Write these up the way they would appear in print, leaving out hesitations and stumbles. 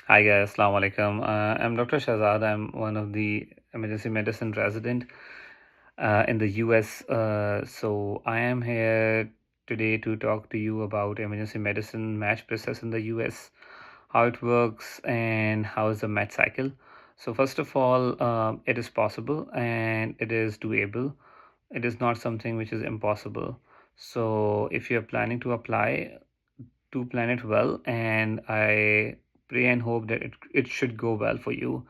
Hi guys, Assalamu alaikum. I'm Dr. Shahzad. I'm one of the emergency medicine resident in the US. So I am here today to talk to you about emergency medicine match process in the US, how it works, and how is the match cycle. So first of all, it is possible and it is doable. It is not something which is impossible. So if you're planning to apply, to plan it well, and I pray and hope that it should go well for you.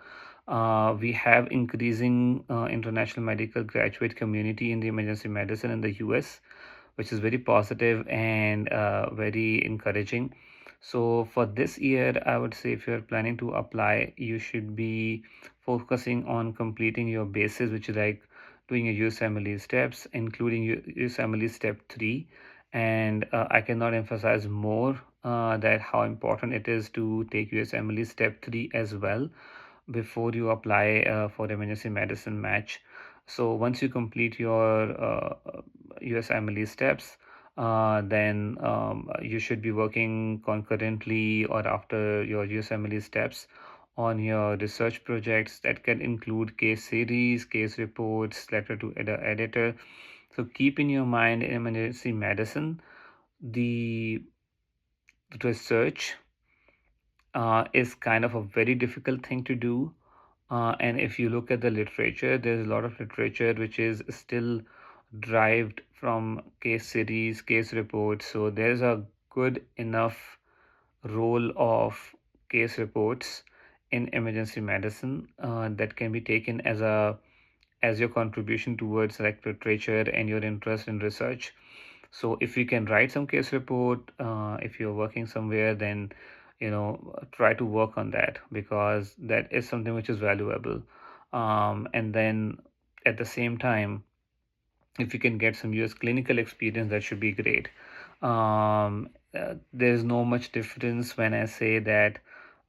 We have increasing international medical graduate community in the emergency medicine in the US, which is very positive and very encouraging. So for this year, I would say if you're planning to apply, you should be focusing on completing your basis, which is like doing your USMLE steps, including USMLE step 3. And I cannot emphasize more that how important it is to take USMLE step 3 as well before you apply for emergency medicine match. So once you complete your USMLE steps, then you should be working concurrently or after your USMLE steps on your research projects that can include case series, case reports, letter to editor. So keep in your mind in emergency medicine, the research is kind of a very difficult thing to do. And if you look at the literature, there's a lot of literature which is still derived from case series, case reports. So there's a good enough role of case reports in emergency medicine that can be taken as your contribution towards like literature and your interest in research. So if you can write some case report, if you're working somewhere, then try to work on that, because that is something which is valuable. And then at the same time, if you can get some US clinical experience, that should be great. There's no much difference when I say that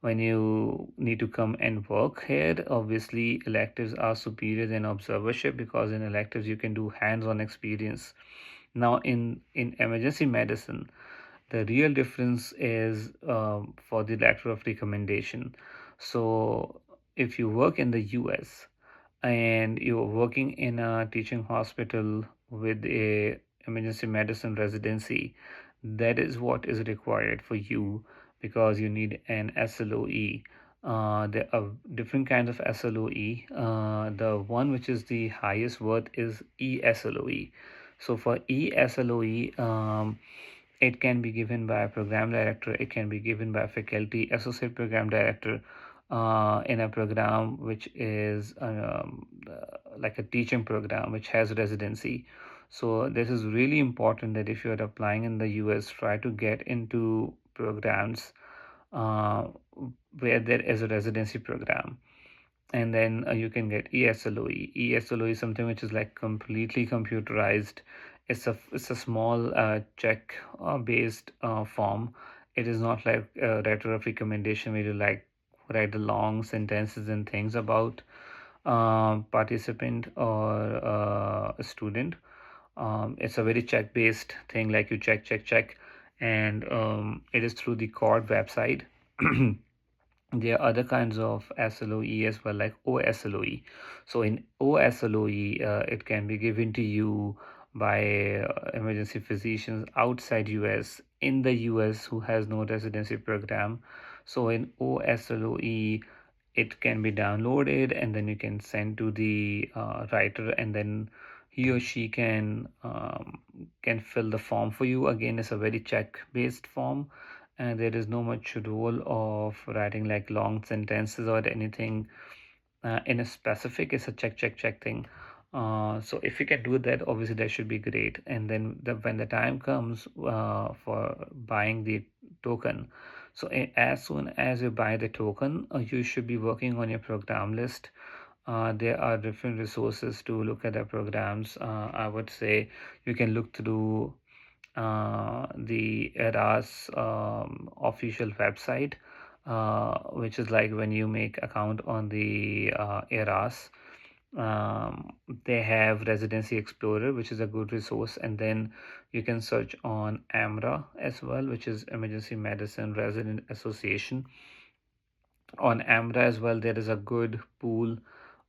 when you need to come and work here. Obviously, electives are superior than observership, because in electives you can do hands-on experience. Now, in emergency medicine, the real difference is for the letter of recommendation. So, if you work in the US and you're working in a teaching hospital with a emergency medicine residency, that is what is required for you, because you need an SLOE. There are different kinds of SLOE. The one which is the highest worth is ESLOE. So for ESLOE, it can be given by a program director, it can be given by a faculty associate program director in a program which is like a teaching program which has residency. So this is really important that if you're applying in the US, try to get into programs uh, where there is a residency program. And then you can get ESLOE. ESLOE is something which is like completely computerized. It's a small check based form. It is not like a letter of recommendation where you like write the long sentences and things about participant or a student. It's a very check based thing, like you check, and it is through the CORD website. There are other kinds of SLOE as well, like OSLOE. So in OSLOE, it can be given to you by emergency physicians outside US, in the US who has no residency program. So in OSLOE, it can be downloaded and then you can send to the writer, and then he or she can fill the form for you. Again, it's a very check based form, and there is no much role of writing like long sentences or anything in a specific. It's a check thing. So if you can do that, obviously that should be great. And then when the time comes for buying the token, so as soon as you buy the token, you should be working on your program list. There are different resources to look at the programs. I would say you can look through the ERAS official website, which is like when you make account on the ERAS, they have Residency Explorer, which is a good resource. And then you can search on AMRA as well, which is Emergency Medicine Resident Association. On AMRA as well, there is a good pool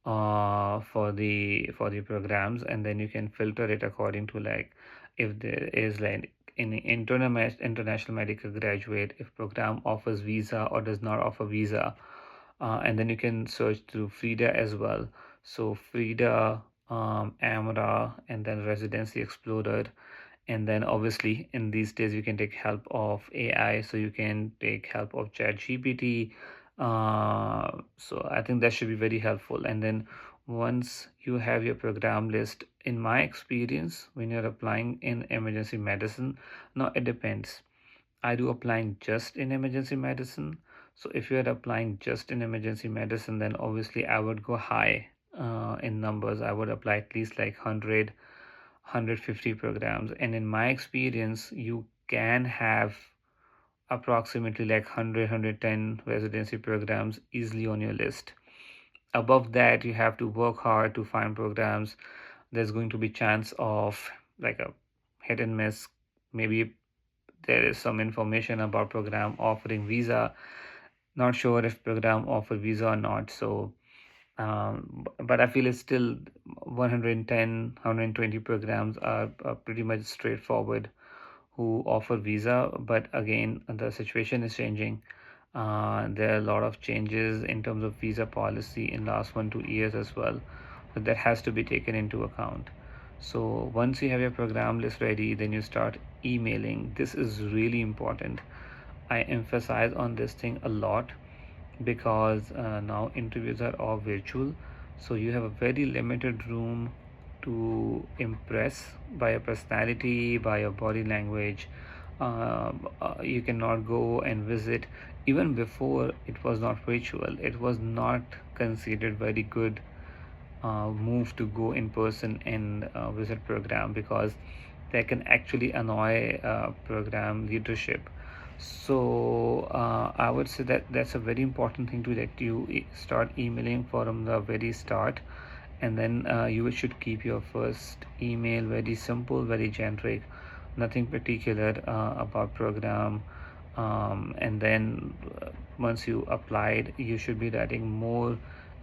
for the programs, and then you can filter it according to like if there is like in international medical graduate, if program offers visa or does not offer visa, and then you can search through Frida as well. So Frida, AMRA, and then Residency Explorer, and then obviously in these days you can take help of AI, so you can take help of ChatGPT. So I think that should be very helpful. And then once you have your program list, in my experience, when you're applying in emergency medicine, now it depends. I do applying just in emergency medicine. So if you're applying just in emergency medicine, then obviously I would go high in numbers. I would apply at least like 150 programs. And in my experience, you can have approximately like 100 residency programs easily on your list. Above that, you have to work hard to find programs. There's going to be chance of like a hit and miss. Maybe there is some information about program offering visa. Not sure if program offer visa or not. So but I feel it's still 110, 120 programs are pretty much straightforward who offer visa. But again, the situation is changing. There are a lot of changes in terms of visa policy in last 1 2 years as well. But that has to be taken into account. So once you have your program list ready, then you start emailing. This is really important. I emphasize on this thing a lot because now interviews are all virtual, so you have a very limited room to impress by your personality, by your body language. You cannot go and visit. Even before, it was not virtual, it was not considered very good move to go in person and visit program, because that can actually annoy program leadership. So I would say that that's a very important thing to that you start emailing from the very start. And then you should keep your first email very simple, very generic, nothing particular about program. And then once you applied, you should be writing more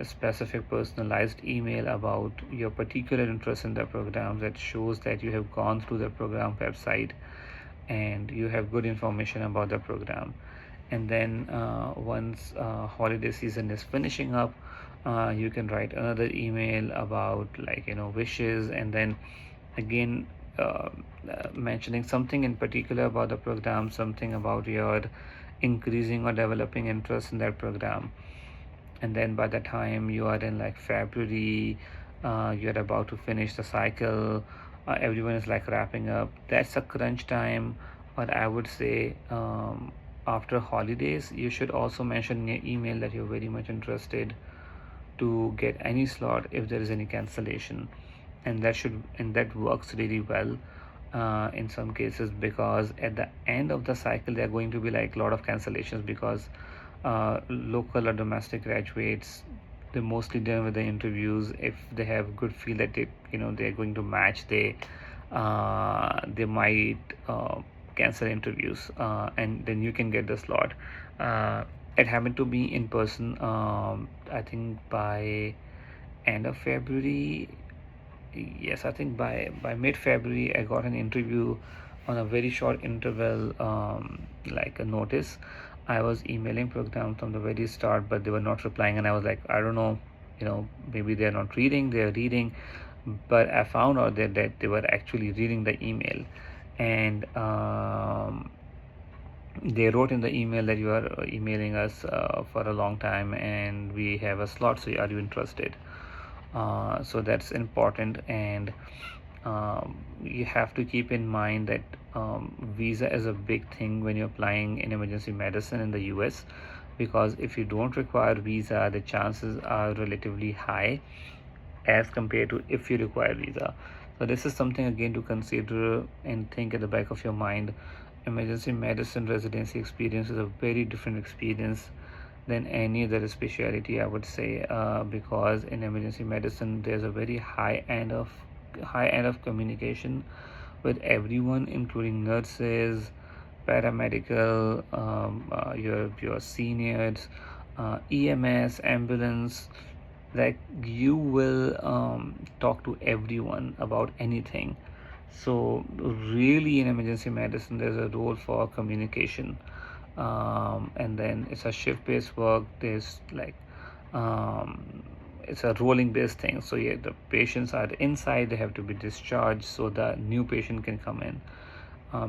specific personalized email about your particular interest in the program, that shows that you have gone through the program website and you have good information about the program. And then once holiday season is finishing up, you can write another email about like wishes, and then again mentioning something in particular about the program, something about your increasing or developing interest in that program. And then by the time you are in like February, you're about to finish the cycle, everyone is like wrapping up, that's a crunch time. But I would say after holidays, you should also mention in your email that you're very much interested to get any slot if there is any cancellation. And that works really well in some cases, because at the end of the cycle there are going to be like a lot of cancellations, because local or domestic graduates, they mostly done with the interviews. If they have good feel that they're going to match, they might cancel interviews, and then you can get the slot. uh, it happened to be in person, I think by end of February. Yes, I think by mid-February I got an interview on a very short interval, like a notice. I was emailing program from the very start, but they were not replying, and I was like, I don't know, maybe they're not reading, they're reading. But I found out that they were actually reading the email, and they wrote in the email that you are emailing us for a long time and we have a slot, so are you interested? So that's important. And you have to keep in mind that visa is a big thing when you're applying in emergency medicine in the US, because if you don't require visa, the chances are relatively high as compared to if you require visa. So this is something again to consider and think at the back of your mind. Emergency medicine residency experience is a very different experience than any other specialty, I would say, because in emergency medicine there's a very high end of communication with everyone, including nurses, paramedical, your seniors, EMS, ambulance, like you will talk to everyone about anything. So really in emergency medicine there's a role for communication, and then it's a shift based work. There's like um, it's a rolling based thing, so yeah, the patients are inside, they have to be discharged so the new patient can come in.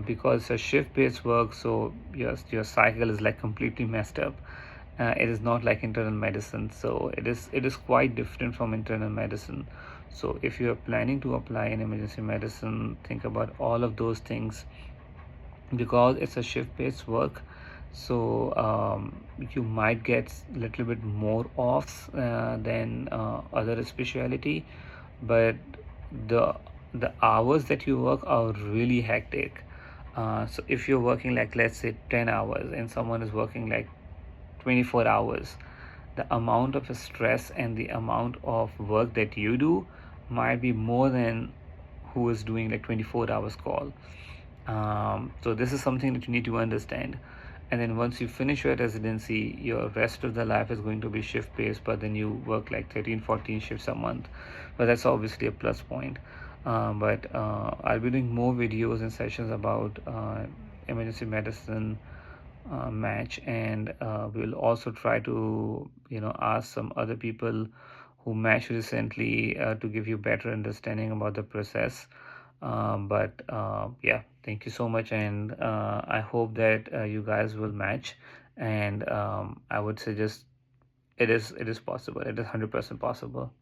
Because it's a shift based work, so your cycle is like completely messed up. It is not like internal medicine, so it is quite different from internal medicine. So if you are planning to apply in emergency medicine, think about all of those things, because it's a shift based work. So you might get a little bit more offs than other specialty, but the the hours that you work are really hectic. So if you're working like, let's say, 10 hours and someone is working like 24 hours, the amount of stress and the amount of work that you do might be more than who is doing like 24 hours call. So this is something that you need to understand. And then once you finish your residency, your rest of the life is going to be shift based, but then you work like 13 14 shifts a month. But that's obviously a plus point. But I'll be doing more videos and sessions about emergency medicine match, and we'll also try to ask some other people who matched recently to give you better understanding about the process. But yeah, thank you so much, and I hope that you guys will match. And I would suggest it is possible. It is 100% possible.